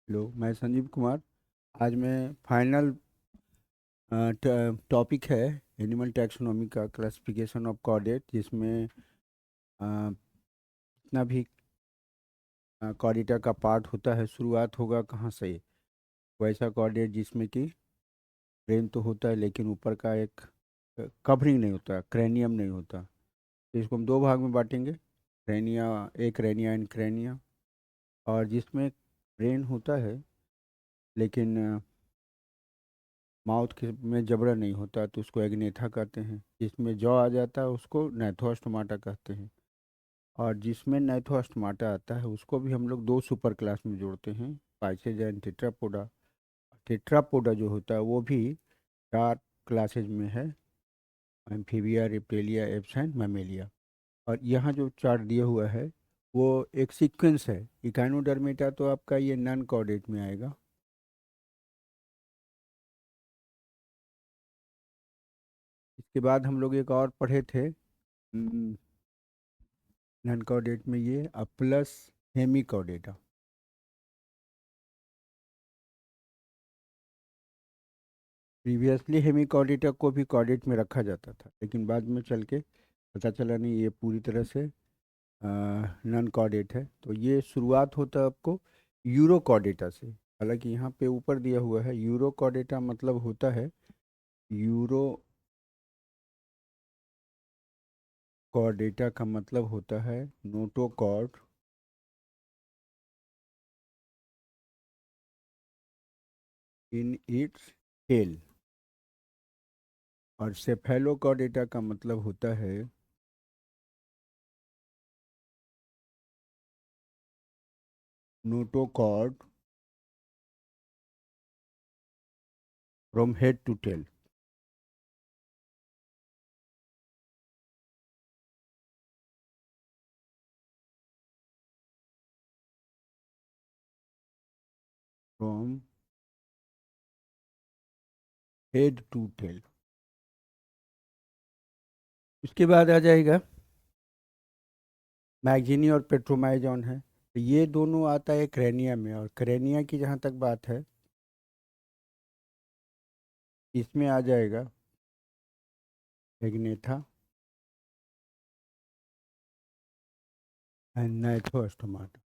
Hello, मैं संजीव कुमार। आज मैं फाइनल टॉपिक है एनिमल टैक्सोनॉमी का क्लासिफिकेशन ऑफ कॉर्डेट, जिसमें जितना भी कॉर्डेटा का पार्ट होता है, शुरुआत होगा कहाँ से। वैसा कॉर्डेट जिसमें कि ब्रेन तो होता है लेकिन ऊपर का एक कवरिंग नहीं होता, क्रेनियम नहीं होता। तो इसको हम दो भाग में बांटेंगे, क्रेनिया, एक रेनिया एंड क्रेनिया। और जिसमें ब्रेन होता है लेकिन माउथ के में जबड़ा नहीं होता तो उसको एग्नेथा कहते हैं। जिसमें जॉ आ जाता है उसको नाइथोस्टोमाटा कहते हैं। और जिसमें नाइथोस्टोमाटा आता है उसको भी हम लोग दो सुपर क्लास में जोड़ते हैं, पाइसेज एंड टेट्रापोडा। टेट्रापोडा जो होता है वो भी चार क्लासेज में है, एम्फीबिया, रिप्टेलिया, एप्स एंड मैमेलिया। और यहाँ जो चार्ट दिया हुआ है वो एक सीक्वेंस है। इकाइनोडर्मेटा तो आपका ये नॉन कॉर्डेट में आएगा। इसके बाद हम लोग एक और पढ़े थे नॉन कॉर्डेट में, ये प्लस हेमिकॉर्डेटा। प्रीवियसली हेमिकॉर्डेटा को भी कॉर्डेट में रखा जाता था, लेकिन बाद में चल के पता चला नहीं ये पूरी तरह से नॉन कॉर्डेट है। तो ये शुरुआत होता है आपको यूरोकॉर्डेटा से। हालांकि यहाँ पे ऊपर दिया हुआ है यूरोकॉर्डेटा, मतलब होता है यूरो कॉर्डेटा का मतलब होता है नोटोकॉर्ड इन इट्स टेल। और सेफेलोकॉर्डेटा का मतलब होता है notochord from head to tail. From head to tail. उसके बाद आ जाएगा मैगजीनी और पेट्रोमाइजॉन है। तो ये दोनों आता है क्रेनिया में। और क्रेनिया की जहाँ तक बात है, इसमें आ जाएगा एग्नेथा एंड नाइथोस्टोमाटा।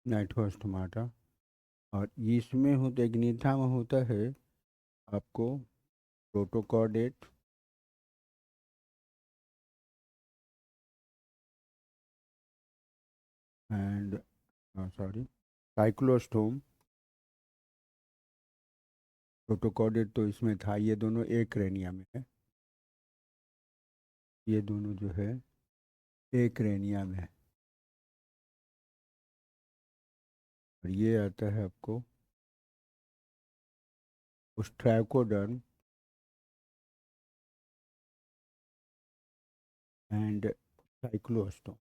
नाइथोस्टोमाटा। और इसमें होता एग्नेथा में होता है आपको protochordate and sorry cyclostome. Protochordate तो इसमें था, ये दोनों एक क्रेनिया में है। ये दोनों जो है एक क्रेनिया में है। और ये आता है आपको स्ट्राइकोडर्म एंड साइक्लोस्टोम।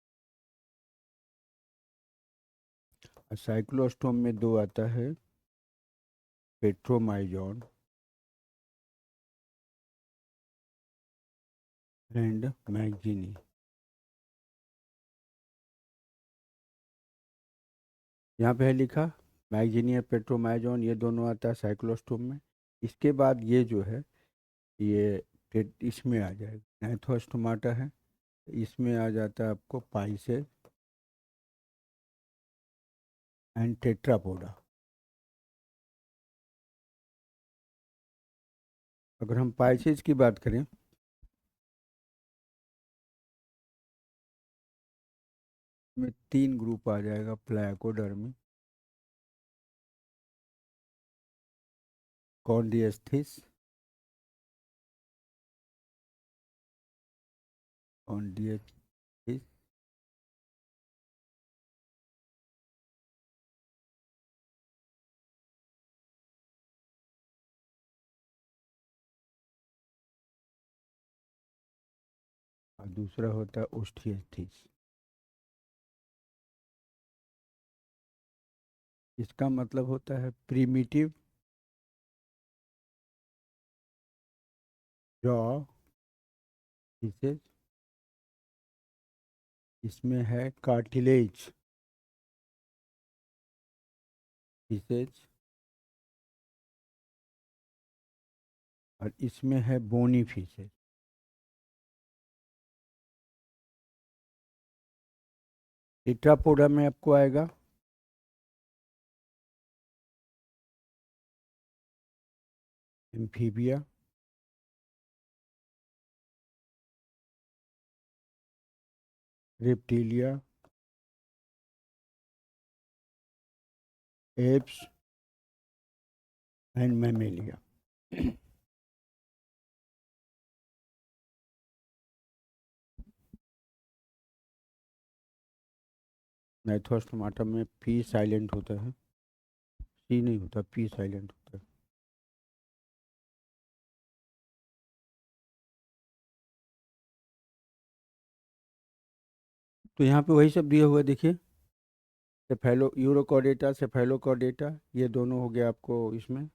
और साइक्लोस्टोम में दो आता है, पेट्रोमाइजॉन एंड मैगजीनी। यहाँ पे है लिखा मैगजीनी और पेट्रोमाइजॉन, ये दोनों आता है साइक्लोस्टोम में। इसके बाद ये जो है ये इसमें आ जाएगा, नाइथोस्टोमाटा है, इसमें आ जाता है आपको पाइसे एंड टेट्रापोडा। अगर हम पाइसेस की बात करें, में तीन ग्रुप आ जाएगा प्लाकोडर्मी, कॉन्डिएस्थिस, कॉन्डिएस्थिस और दूसरा होता है ओस्टियथिस। इसका मतलब होता है प्रिमिटिव जॉ फिशेज। इसमें है कार्टिलेज फिशेज, और इसमें है बोनी फिशेज। टेट्रापोडा में आपको आएगा amphibia, reptilia, aves and mammalia. Gnathostomata में पी साइलेंट होता है, सी नहीं होता, पी साइलेंट होता है। तो यहाँ पे वही सब दिया हुआ है, देखिए। सेफेलो यूरोकॉर्डेटा, सेफेलोकॉर्डेटा, ये दोनों हो गया आपको इसमें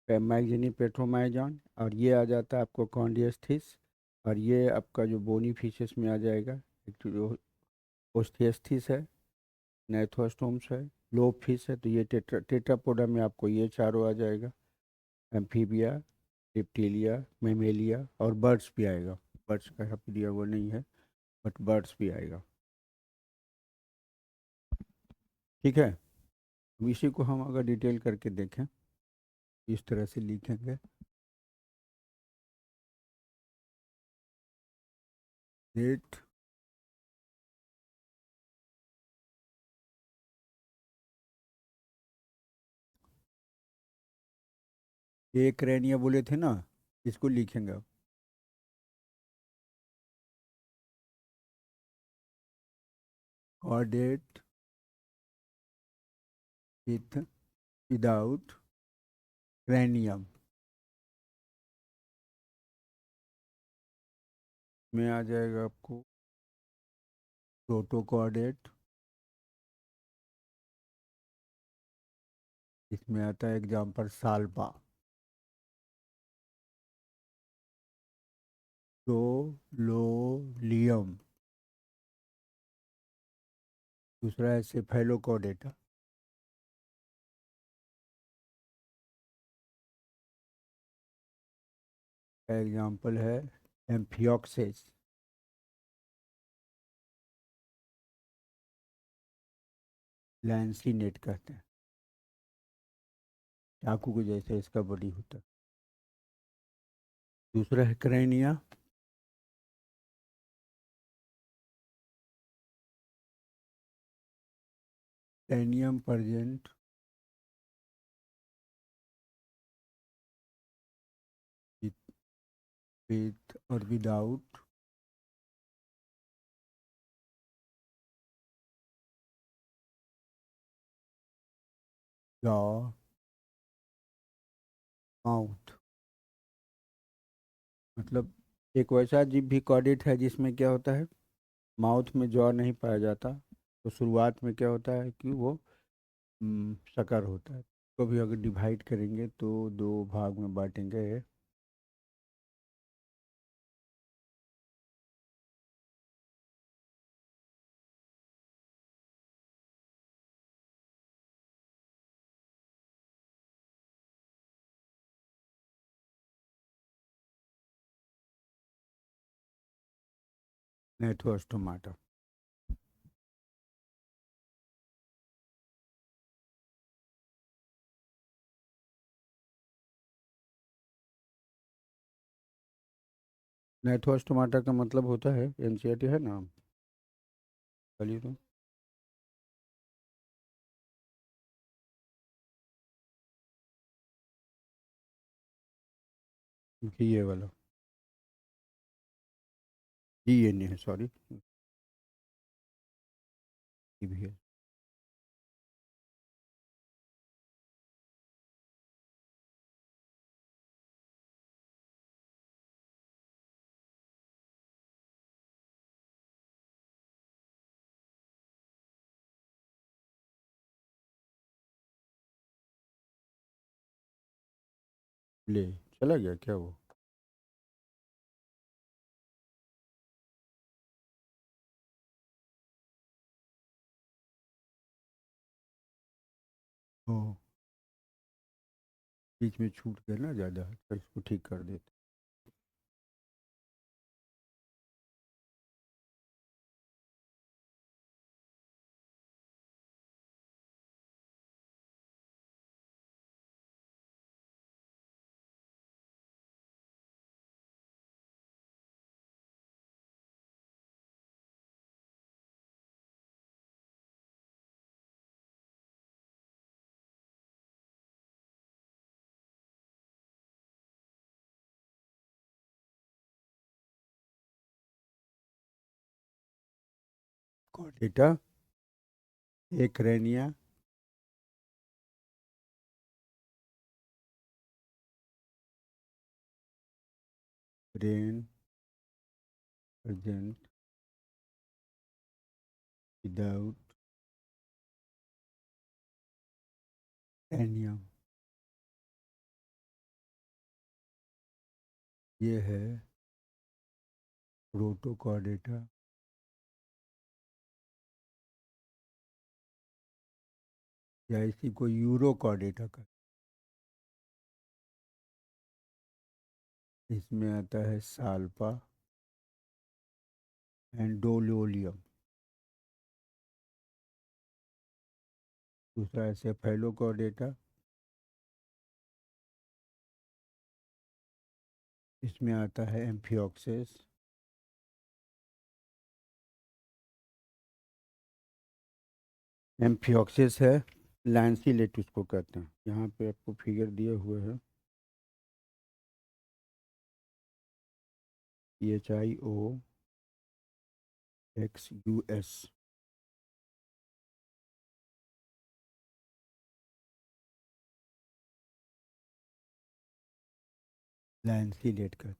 मैगजीनी पेट्रोमाइजॉन, और ये आ जाता है आपको कॉन्डियस्थीस, और ये आपका जो बोनी फिशेस में आ जाएगा, एक तो जो ओस्टियस्थीस है, नाइथोस्टोम्स है, लोब फिश है। तो ये टेट्रापोडा में आपको ये चारों आ जाएगा, एम्फीबिया, रिप्टिलिया, मेमेलिया, और बर्ड्स भी आएगा। बर्ड्स का यहाँ पे दिया हुआ नहीं है, बट बर्ड्स भी आएगा। ठीक है। अब इसी को हम अगर डिटेल करके देखें, इस तरह से लिखेंगे, डेट एक रैनिया बोले थे ना, इसको लिखेंगे अब। कॉर्डेट विथ विदाउट cranium में आ जाएगा आपको प्रोटोकॉर्डेट। इसमें आता है एग्जाम्पल साल्पा, डोलोलियम। दूसरा है सेफेलोकॉर्डेटा, का एग्जाम्पल है एम्फियोक्सेस। लैंसिनेट कहते हैं, चाकू को जैसे इसका बॉडी होता है। दूसरा है crania, cranium present with, with or without jaw, mouth. मतलब एक वैसा जीव भी कॉर्डेट है जिसमें क्या होता है, माउथ में जॉ नहीं पाया जाता। तो शुरुआत में क्या होता है कि वो शकर होता है। तो भी अगर डिवाइड करेंगे तो दो भाग में बांटेंगे। नेथोस्टोमाटा। नेथोस्टोमाटा का मतलब होता है, एनसीईआरटी है ना, चलिए तो ये वाला डीएनए है, सॉरी, ये भी है। ले, चला गया क्या वो? ओ, बीच में छूट गया ना ज़्यादा, तो इसको ठीक कर देते। डेटा, एक रेनिया, ब्रेन, अर्जेंट, विदाउट, एनियम। ये है प्रोटोकॉर्डेटा, या इसी को यूरोकॉर्डेटा का। इसमें आता है साल्पा, एंडोलोलियम। दूसरा है सेफेलोकॉर्डेटा, इसमें आता है एम्फिऑक्सेस। एम्फिऑक्सेस है, लैंसीलेट उसको कहते हैं। यहाँ पे आपको फिगर दिए हुए हैं, CHIOXUS। लैंसीलेट का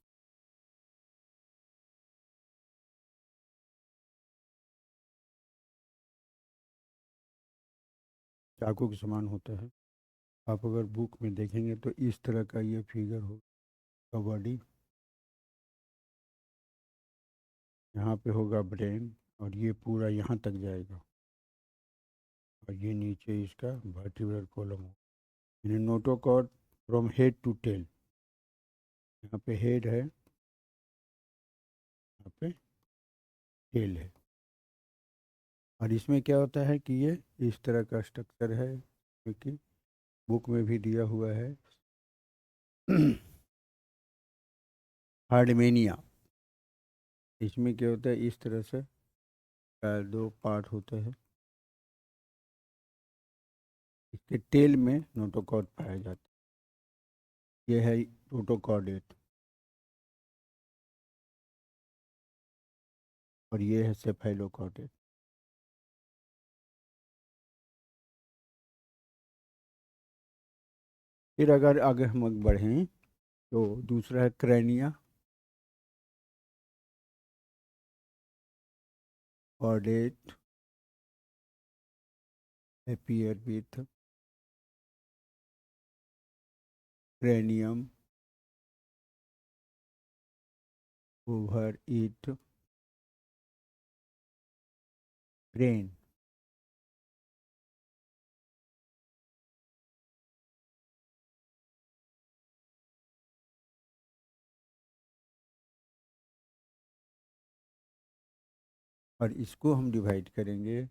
चाकू के समान होता है। आप अगर बुक में देखेंगे तो इस तरह का ये फिगर होगा, बॉडी। यहाँ पे होगा ब्रेन, और ये पूरा यहाँ तक जाएगा, और ये नीचे इसका वर्टिब्रल कॉलम हो। यानी notochord from head to tail. यहाँ पे हेड है, यहाँ पे टेल है। और इसमें क्या होता है कि ये इस तरह का स्ट्रक्चर है, क्योंकि बुक में भी दिया हुआ है। हार्डमेनिया। इसमें क्या होता है, इस तरह से दो पार्ट होते हैं। इसके टेल में नोटोकॉर्ड पाया जाता है। ये है प्रोटोकॉर्डेट, और ये है सेफेलोकॉर्डेट। फिर अगर आगे हम बढ़ें तो दूसरा है crania, chordate appear with cranium over it brain। और इसको हम डिवाइड करेंगे,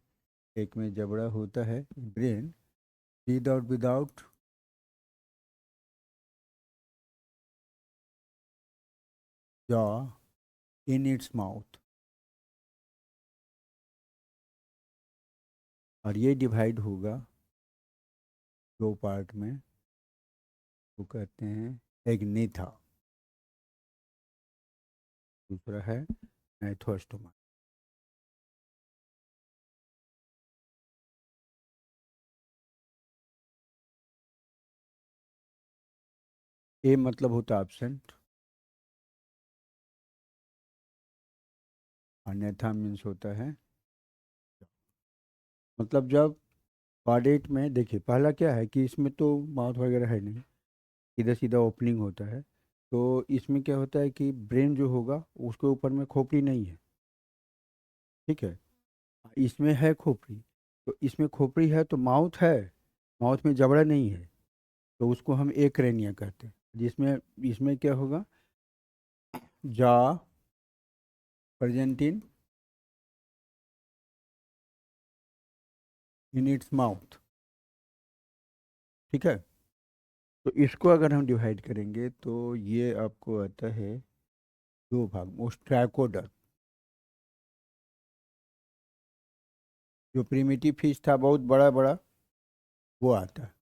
एक में जबड़ा होता है brain, without jaw in its mouth. और ये डिवाइड होगा दो पार्ट में, वो कहते हैं एग्नेथा, दूसरा है नाइथोस्टोमा। ए मतलब होता है एब्सेंट, और नेथा मीन्स होता है, मतलब जब कॉर्डेट में देखिए, पहला क्या है कि इसमें तो माउथ वगैरह है नहीं, सीधा सीधा ओपनिंग होता है। तो इसमें क्या होता है कि ब्रेन जो होगा उसके ऊपर में खोपड़ी नहीं है। ठीक है। इसमें है खोपड़ी। तो इसमें खोपड़ी है तो माउथ है, माउथ में जबड़ा नहीं है, तो उसको हम एक्रेनिया कहते हैं। जिसमें इसमें क्या होगा, jaw present in its mouth. ठीक है। तो इसको अगर हम डिवाइड करेंगे तो ये आपको आता है दो भाग में। ट्राइकोडर, जो प्रिमिटिव फिश था बहुत बड़ा बड़ा, वो आता है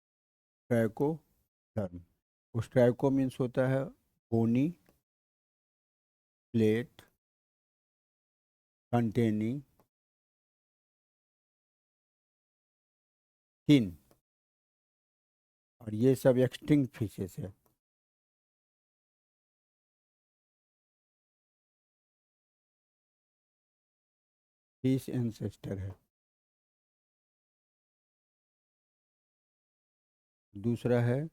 ट्राइकोडर्म। उस ट्राइको मीन्स होता है बोनी प्लेट कंटेनिंग स्किन, और ये सब एक्सटिंक्ट फिशेस है। फिश एंसेस्टर है। दूसरा है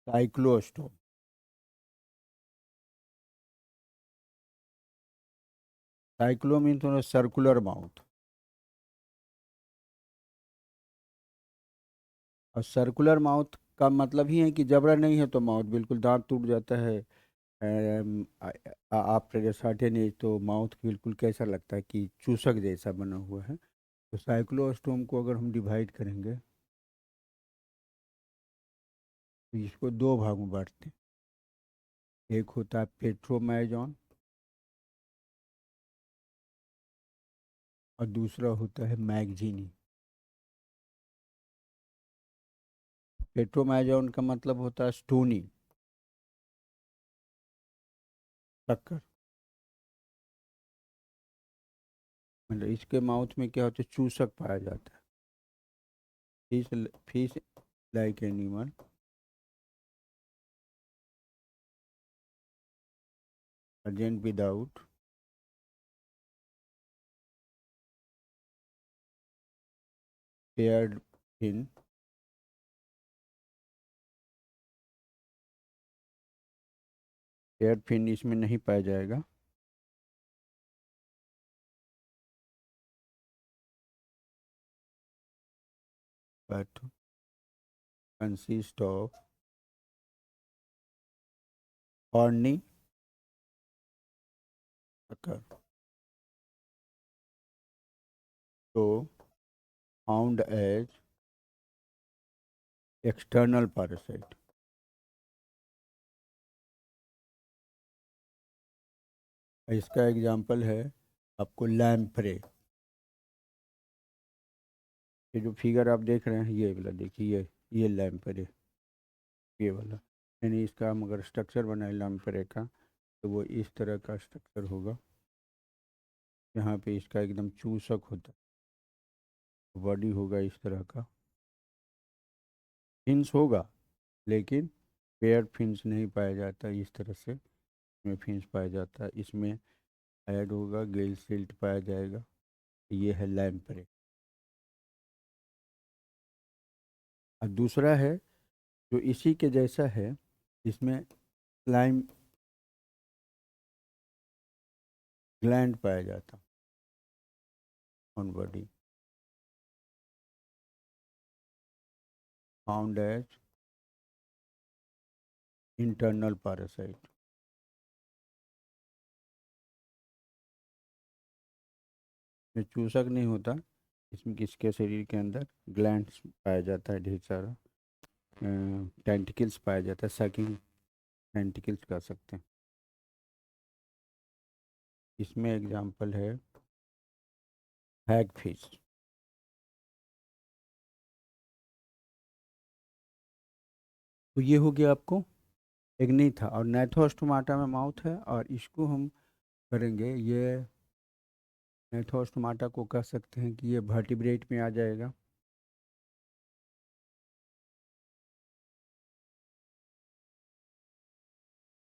cyclostome. Cyclo means circular mouth. और सर्कुलर माउथ का मतलब ही है कि जबड़ा नहीं है तो माउथ बिल्कुल दांत टूट जाता है। आफ्टर ए सर्टेन एज तो माउथ बिल्कुल कैसा लगता है कि चूसक जैसा बना हुआ है। तो साइक्लोस्टोम को अगर हम डिवाइड करेंगे तो इसको दो भाग में बांटते हैं। एक होता है पेट्रोमाइजॉन और दूसरा होता है मैगजीनी। पेट्रोमाइजॉन का मतलब होता है स्टोनी, टक्कर। मतलब इसके माउथ में क्या होता है, चूसक पाया जाता है। Fish fish like animal present without paired fin, pair fin इसमें नहीं पाया जाएगा। But consist of horny sucker, so found as external parasite। इसका एग्जाम्पल है आपको लैम्प्रे। ये जो फिगर आप देख रहे हैं ये वाला देखिए, ये लैम्प्रे, ये वाला। यानी इसका हम अगर स्ट्रक्चर बनाए लैम्प्रे का तो वो इस तरह का स्ट्रक्चर होगा। यहाँ पे इसका एकदम चूसक होता है, बॉडी होगा इस तरह का। फिन्स होगा लेकिन पेयर फिन्स नहीं पाया जाता इस तरह से। इसमें फिन्स पाया जाता है, इसमें ऐड होगा गिल सिल्ट पाया जाएगा। ये है लैम्प्रे। और दूसरा है जो इसी के जैसा है, इसमें स्लाइम ग्लैंड पाया जाता on body, found as internal parasite. में चूसक नहीं होता, इसमें किसके शरीर के अंदर ग्लैंड्स पाया जाता है ढेर सारा। टेंटिकल्स पाया जाता है, सकिंग टेंटिकल्स कह सकते हैं। इसमें एग्जाम्पल है हैग फिश। तो ये हो गया आपको एक नहीं था। और नाइथोस्टोमाटा में माउथ है, और इसको हम करेंगे ये नाइथोस्टोमाटा को कह सकते हैं कि ये वर्टिब्रेट में आ जाएगा।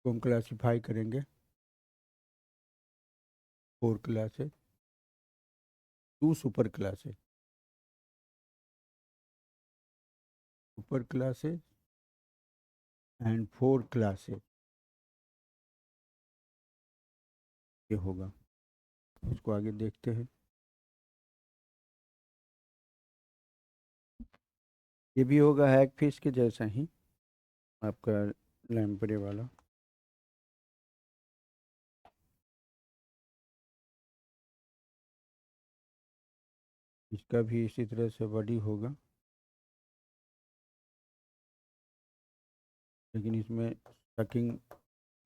को हम क्लासीफाई करेंगे 4 classes, 2 super classes. Super classes and 4 classes, ये होगा। इसको आगे देखते हैं। ये भी होगा हैग फिश के जैसा ही, आपका लैम्प्रे वाला। इसका भी इसी तरह से बॉडी होगा, लेकिन इसमें सकिंग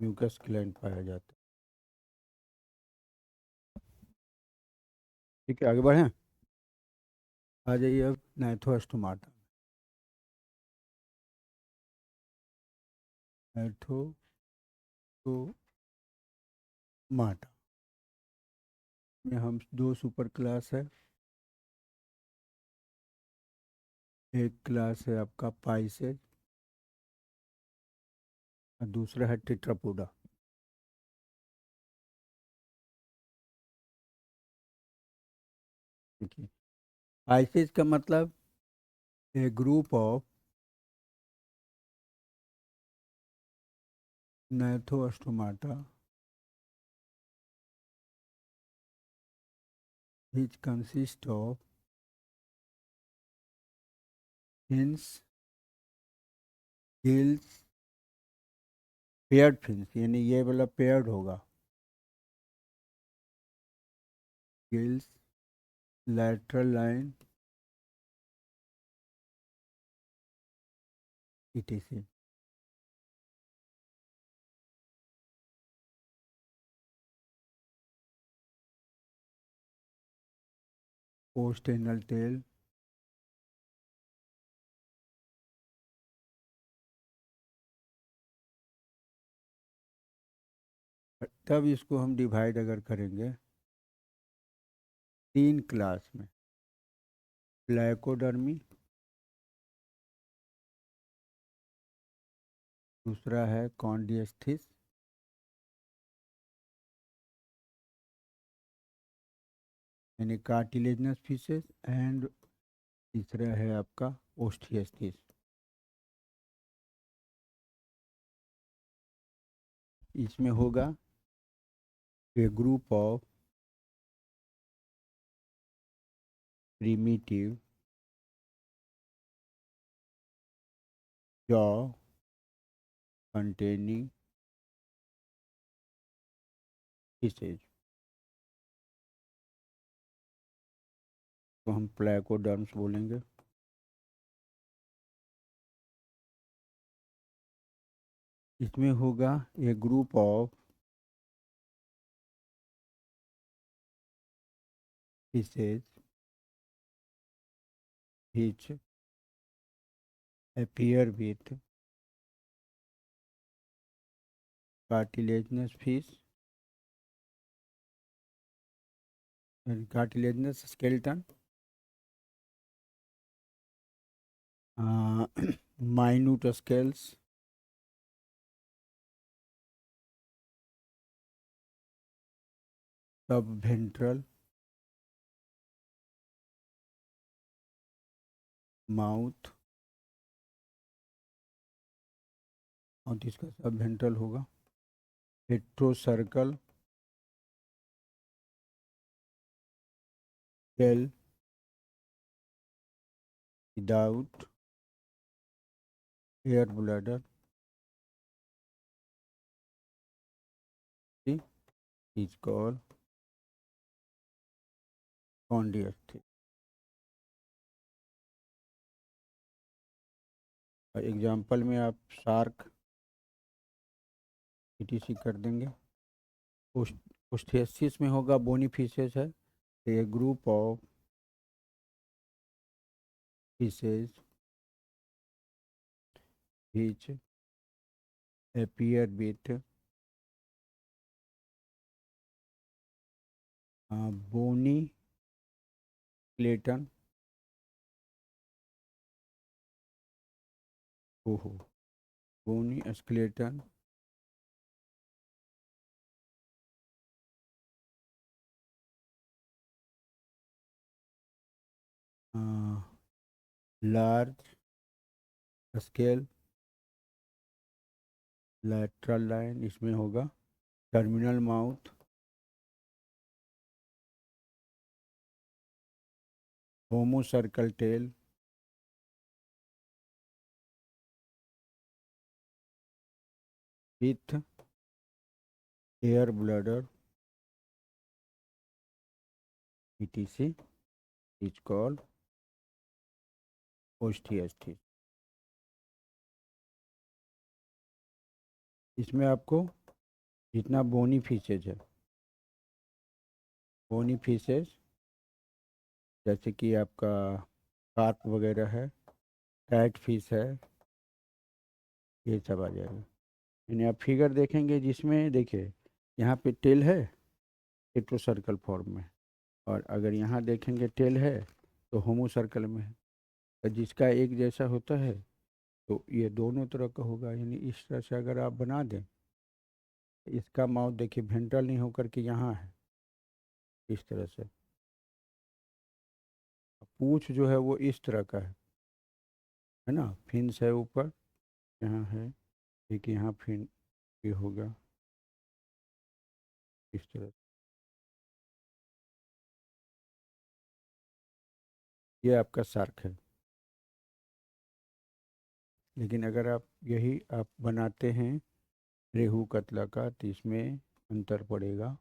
म्यूकस ग्लैंड पाया जाता है। ठीक है, आगे बढ़ें। आ जाइए अब नाइथोस्टोमाटा। नाइथोस्टोमाटा में हम दो सुपर क्लास है। एक क्लास है आपका पाइसेज और दूसरा है टेट्रापोडा। देखिए, पाइसेज का मतलब a group of gnathostomata which consist of fins, gills, paired fins, यानी ये वाला पेयर्ड होगा। Gills, lateral line, etc. Post anal tail, तब इसको हम डिवाइड अगर करेंगे 3 क्लास में। प्लाइकोडर्मी, दूसरा है कॉन्डियस्थीस, यानी कार्टिलेजनस फिशेस, एंड तीसरा है आपका ओस्टियस्थीस। इसमें होगा a group of primitive jaw containing fishes, तो हम प्लाइकोडर्म्स बोलेंगे। इसमें होगा a group of fishes which appear with cartilaginous fish and cartilaginous skeleton, minute scales, subventral mouth, और इसका सबवेंट्रल होगा heterocercal tail without air bladder, is called chondrichthyes. Example में आप शार्क ईटीसी कर देंगे। ओस्टियसिस में होगा बोनी फिशेस है, a group of fishes which appear with bony skeleton, ओहो, bony skeleton, large scale lateral line, इसमें होगा terminal mouth, homocercal tail, with air bladder, etc is called osteichthyes. इसमें आपको जितना बोनी फीसेज है, बोनी फीसेज जैसे कि आपका कार्प वगैरह है, टाइट फिश है, ये सब आ जाएगा। यानी आप फिगर देखेंगे जिसमें देखिए यहाँ पे टेल है एटो सर्कल फॉर्म में, और अगर यहाँ देखेंगे टेल है तो होमो सर्कल में है। तो जिसका एक जैसा होता है तो ये दोनों तरह का होगा। यानी इस तरह से अगर आप बना दें, इसका माउथ देखिए वेंट्रल नहीं होकर के यहाँ है, इस तरह से। पूंछ जो है वो इस तरह का है ना, फिन्स है ऊपर, यहाँ है एक, यहाँ फिन ये होगा इस तरह। ये आपका शार्क है। लेकिन अगर आप यही आप बनाते हैं रेहू कतला का तो इसमें अंतर पड़ेगा।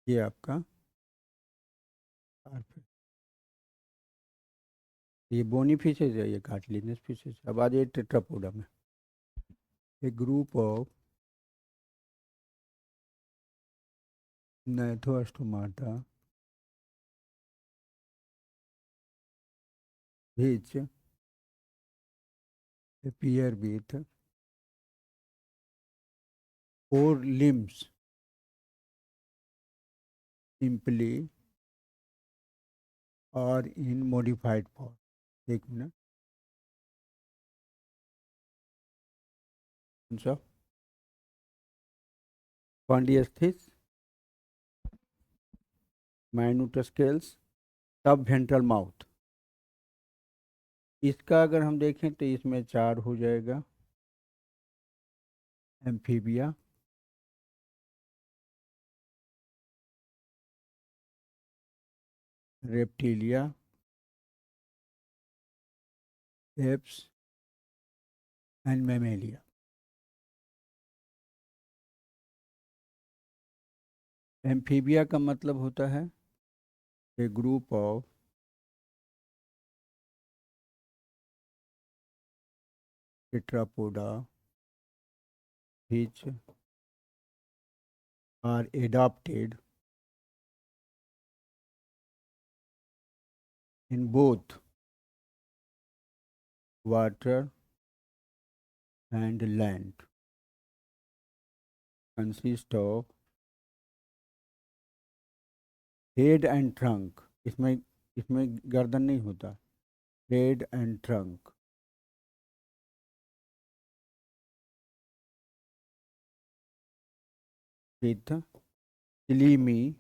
ये आपका शार्क है। ये बोनी फिशेज है, ये कार्टिलेजिनस फिशेज। अब आ जाइए टेट्रापोडा में। A group of gnathostomata which appear with 4 limbs simply or in modified form। एक मिनट, कौन सा? स्पॉन्डियस्थेसिस, माइनूटस्केल्स, सब वेंट्रल माउथ। इसका अगर हम देखें तो इसमें 4 हो जाएगा। Amphibia, reptilia, aves and mammalia. Amphibia का मतलब होता है a group of tetrapoda which are adapted in both water and land, consist of head and trunk। इसमें इसमें गर्दन नहीं होता, head and trunk, with slimy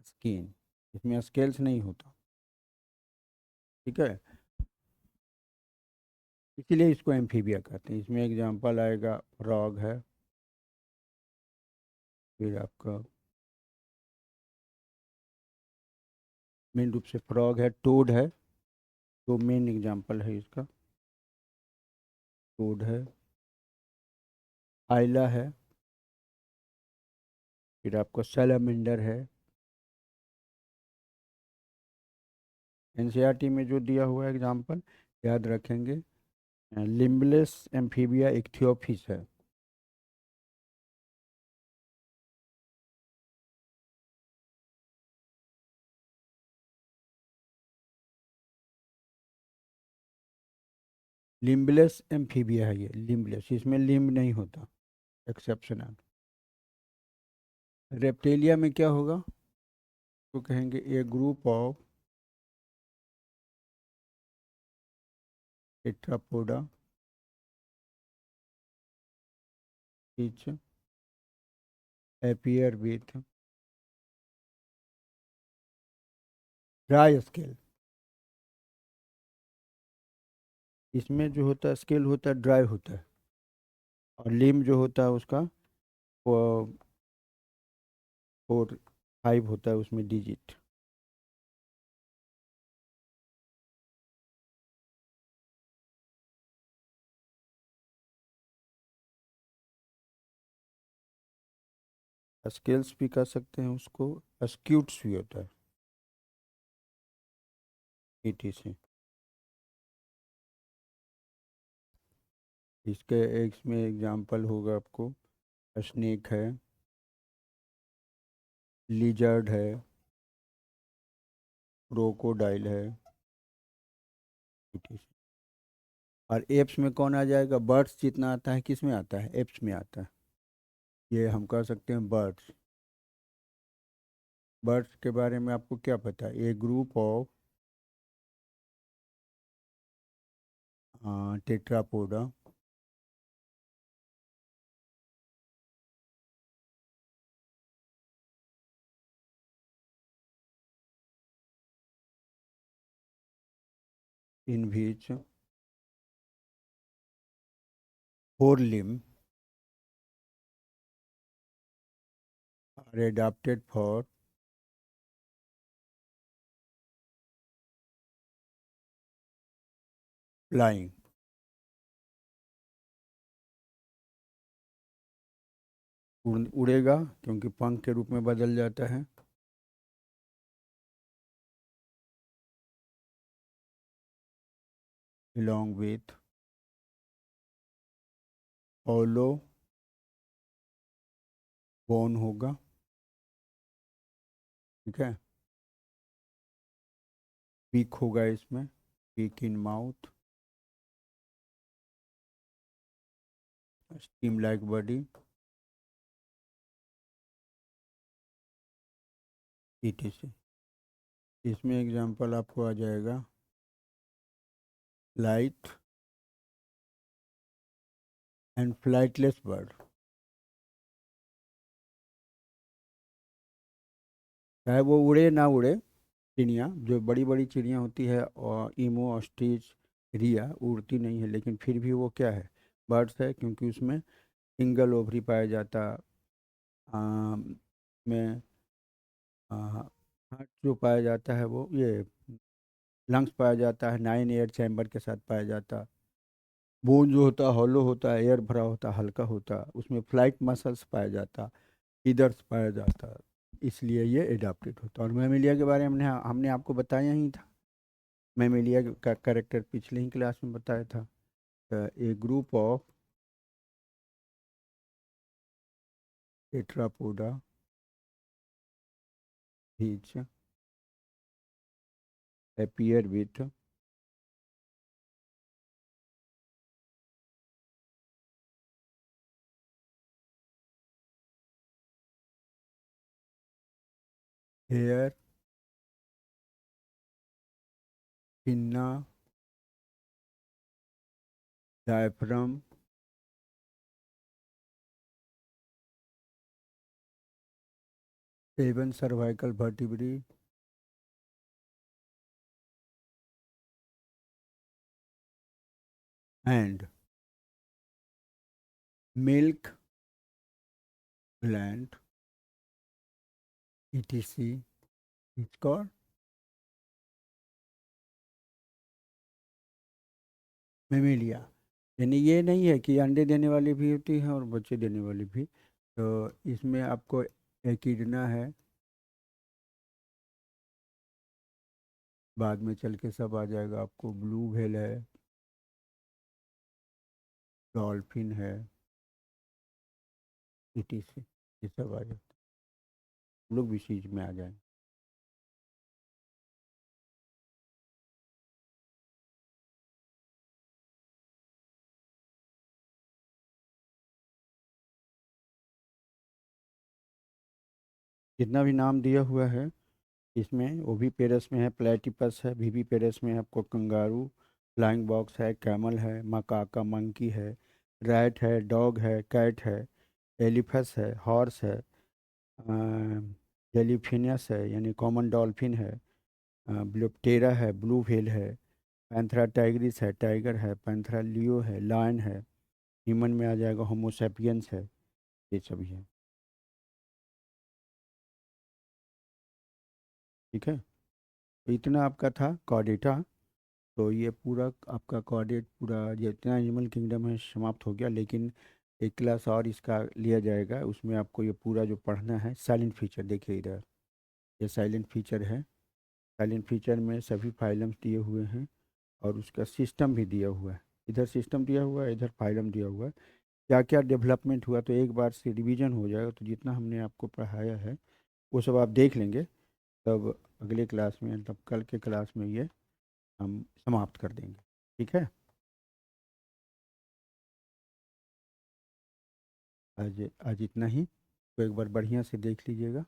skin. इसमें स्केल्स नहीं होता, ठीक है, इसीलिए इसको एम्फीबिया कहते हैं। इसमें एग्जांपल आएगा फ्रॉग है, फिर आपका मेन रूप से फ्रॉग है, टोड है, तो मेन एग्जांपल है इसका, टोड है, आइला है, फिर आपको सैलामेंडर है। एनसीईआरटी में जो दिया हुआ एग्जांपल याद रखेंगे। लिम्बलेस एम्फीबिया इक्थियोफिस है। लिम्बलेस एम्फीबिया है ये, लिम्बलेस, इसमें लिम्ब नहीं होता, एक्सेप्शनल। रेप्टेलिया में क्या होगा, तो कहेंगे a group of tetrapoda each appear with dry scale। इसमें जो होता है स्केल होता है ड्राई होता है, और लिम जो होता है उसका वो 4 5 होता है उसमें डिजिट। स्केल्स भी कर सकते हैं उसको, स्क्यूट्स भी होता है ईटी से। इसके इसमें एग्जांपल होगा आपको, स्नेक है, लिजर्ड है, क्रोकोडाइल है, ईटी से। और एप्स में कौन आ जाएगा? बर्ड्स जितना आता है किस में आता है? एप्स में आता है। ये हम कह सकते हैं बर्ड्स। बर्ड्स के बारे में आपको क्या पता है? A group of tetrapoda in which 4 limbs are adapted for flying। उड़ेगा क्योंकि पंख के रूप में बदल जाता है। along with hollow bone होगा, ठीक है। पीक होगा इसमें, peak in mouth, steam like body, etc। इसमें एग्जांपल आपको आ जाएगा लाइट एंड फ्लाइटलेस बर्ड। चाहे वो उड़े ना उड़े, चिड़िया जो बड़ी बड़ी चिड़िया होती है, और ईमो, ऑस्ट्रिच, रिया उड़ती नहीं है, लेकिन फिर भी वो क्या है? बर्ड्स है, क्योंकि उसमें सिंगल ओवरी पाया जाता। में हार्ट जो पाया जाता है वो ये लंग्स पाया जाता है, 9 एयर चैम्बर के साथ पाया जाता। बोन जो होता है हॉलो होता है, एयर भरा होता, हल्का होता, उसमें फ्लाइट मसल्स पाया जाता, फीदर्स पाया जाता। इसलिए ये एडाप्टेड होता। और मैमेलिया के बारे में हमने हमने आपको बताया ही था। मैमेलिया का कैरेक्टर पिछले ही क्लास में बताया था। A group of tetrapoda which appear with hair, pinna, diaphragm, 7 cervical vertebrae, and milk gland, etc. is called Mammalia. यानी ये नहीं है कि अंडे देने वाली भी होती है और बच्चे देने वाली भी। तो इसमें आपको एकिडना है, बाद में चल के सब आ जाएगा आपको। ब्लू व्हेल है, डॉल्फिन है, etc। ये सब आ जाते हैं, लोग भी चीज में आ जाएंगे। जितना भी नाम दिया हुआ है इसमें, वो भी पेरस में है। प्लेटिपस है, वीवी पेरस में है आपको कंगारू, फ्लाइंग बॉक्स है, कैमल है, मकाका मंकी है, रैट है, डॉग है, कैट है, एलिफस है, हॉर्स है, जेलीफिनस है यानी कॉमन डॉल्फिन है, ब्लूप्टेरा है, ब्लू व्हेल है, पैंथरा टाइग्रिस है, टाइगर है, पैंथरा लियो है, लायन है, ह्यूमन में आ जाएगा होमोसेपियंस है, ये सभी है। ठीक है, तो इतना आपका था कॉर्डेटा। तो ये पूरा आपका कॉर्डेट पूरा जितना एनिमल किंगडम है समाप्त हो गया, लेकिन एक क्लास और इसका लिया जाएगा, उसमें आपको ये पूरा जो पढ़ना है साइलेंट फीचर। देखिए इधर, ये साइलेंट फीचर है। साइलेंट फीचर में सभी फाइलम्स दिए हुए हैं और उसका सिस्टम भी दिया हुआ है। इधर सिस्टम दिया हुआ है, इधर फाइलम दिया हुआ है, क्या क्या डेवलपमेंट हुआ। तो एक बार से रिवीजन हो जाएगा, तो जितना हमने आपको पढ़ाया है वो सब आप देख लेंगे। तब अगले क्लास में, तब कल के क्लास में ये हम समाप्त कर देंगे। ठीक है, आज आज इतना ही। तो एक बार बढ़िया से देख लीजिएगा।